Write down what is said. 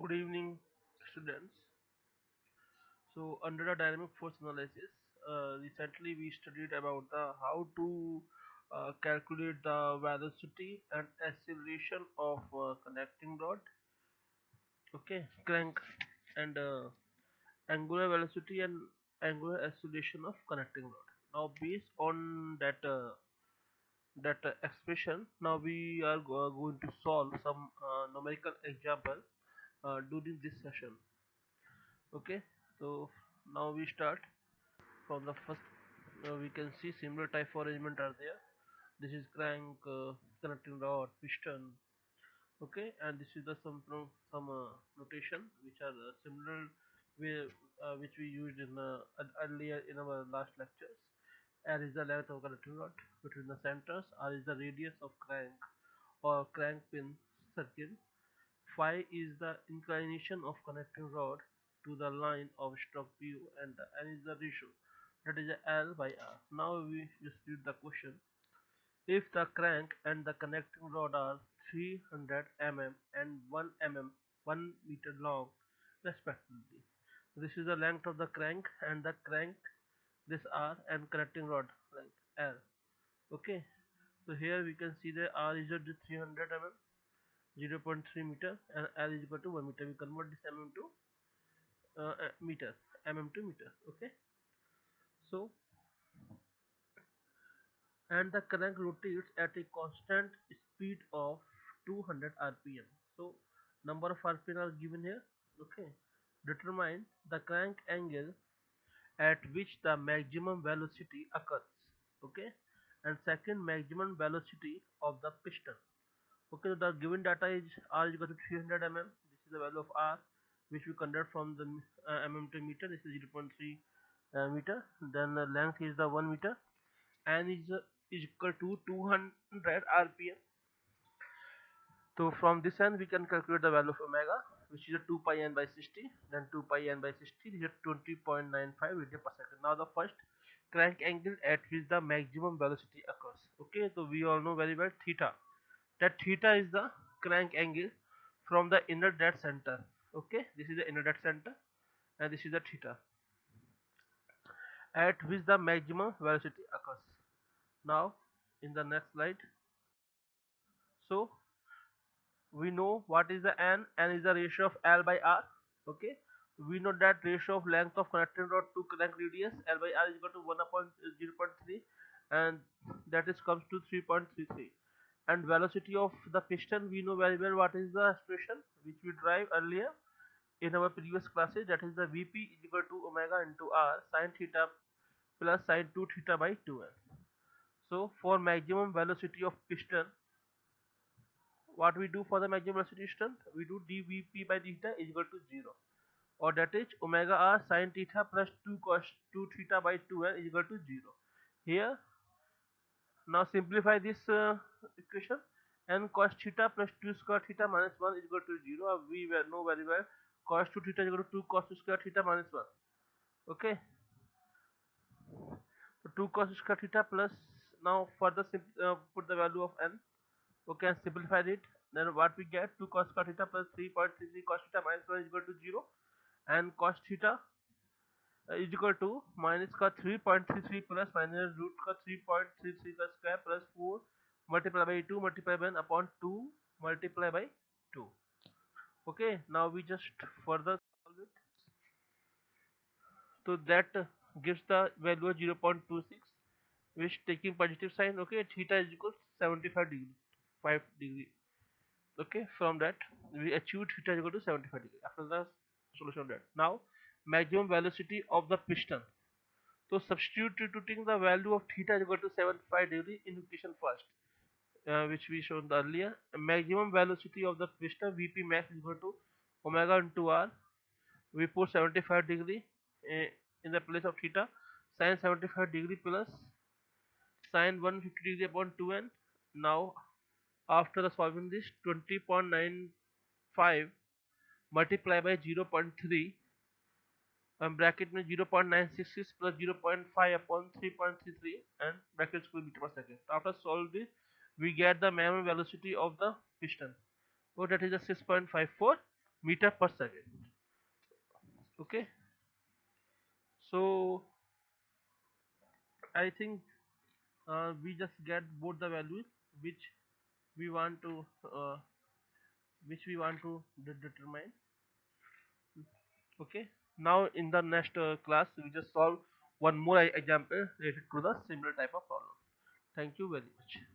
Good evening, students. So, under the dynamic force analysis, recently we studied about the how to calculate the velocity and acceleration of connecting rod, okay, crank, and angular velocity and angular acceleration of connecting rod. Now, based on that expression, now we are going to solve some numerical example during this session. Okay, so now we start from the first. We can see similar type of arrangement are there. This is crank, connecting rod, piston. Okay, and this is the some notation which are similar which we used in earlier in our last lectures. R is the length of connecting rod between the centers. R is the radius of crank or crank pin circle. Phi is the inclination of connecting rod to the line of stroke Pu, and the N is the ratio, that is L by R. Now we just read the question. If the crank and the connecting rod are 300 mm and 1 mm 1 meter long respectively. This is the length of the crank and the crank, this R, and connecting rod length L. Okay, so here we can see the R is at 300 mm, 0.3 meter, and L is equal to 1 meter. We convert this mm to meter, to meter. Okay, so and the crank rotates at a constant speed of 200 rpm. So number of rpm are given here. Okay, determine the crank angle at which the maximum velocity occurs. Okay, and second, maximum velocity of the piston. Okay, so the given data is R is equal to 300 mm. This is the value of R, which we convert from the mm to meter. This is 0.3 meter. Then the length is the 1 meter, and is equal to 200 rpm. So from this end we can calculate the value of omega, which is a 2 pi n by 60. Then 2 pi n by 60 is a 20.95 meter per second. Now the first, crank angle at which the maximum velocity occurs. Okay, so we all know very well theta. That theta is the crank angle from the inner dead center. Okay, this is the inner dead center, and this is the theta at which the maximum velocity occurs. Now in the next slide, so we know what is the n is the ratio of L by R. Okay, we know that ratio of length of connecting rod to crank radius L by R is equal to 1 upon 0.3, and that is comes to 3.33. And velocity of the piston, we know very well what is the expression which we derived earlier in our previous classes, that is the Vp is equal to omega into R sine theta plus sine 2 theta by 2n. So for maximum velocity of piston, what we do for the maximum velocity piston, we do dVp by theta is equal to 0, or that is omega R sine theta plus 2 cos 2 theta by 2n is equal to 0. Here, now simplify this equation, and cos theta plus 2 square theta minus 1 is equal to 0. We know very well cos 2 theta is equal to 2 cos square theta minus 1. Okay, so 2 cos square theta plus, now further put the value of n. Okay, and simplify it. Then what we get, 2 cos square theta plus 3.33 cos theta minus 1 is equal to 0, and cos theta is equal to minus का 3.33 plus minus root का 3.33 का square plus 4 multiplied by 2 multiplied by 1 upon 2 multiplied by 2. Okay, now we just further solve it. So that gives the value of 0.26, which taking positive sign. Okay, theta is equal to 75 degree, 5 degree. Okay, from that we achieve theta is equal to 75 degree after the solution of that. Now maximum velocity of the piston. So substituting the value of theta is equal to 75 degree in equation first, which we showed earlier. Maximum velocity of the piston Vp max is equal to omega into R. We put 75 degree in the place of theta. Sin 75 degree plus sin 150 degree upon 2n. Now after solving this, 20.95 multiplied by 0.3, bracket में 0.966 plus 0.5 upon 3.33 and bracket square meter per second. After solve this, we get the maximum velocity of the piston. So that is a 6.54 meter per second. Okay, so I think we just get both the values which we want to determine. Okay, now in the next class we just solve one more example related to the similar type of problem. Thank you very much.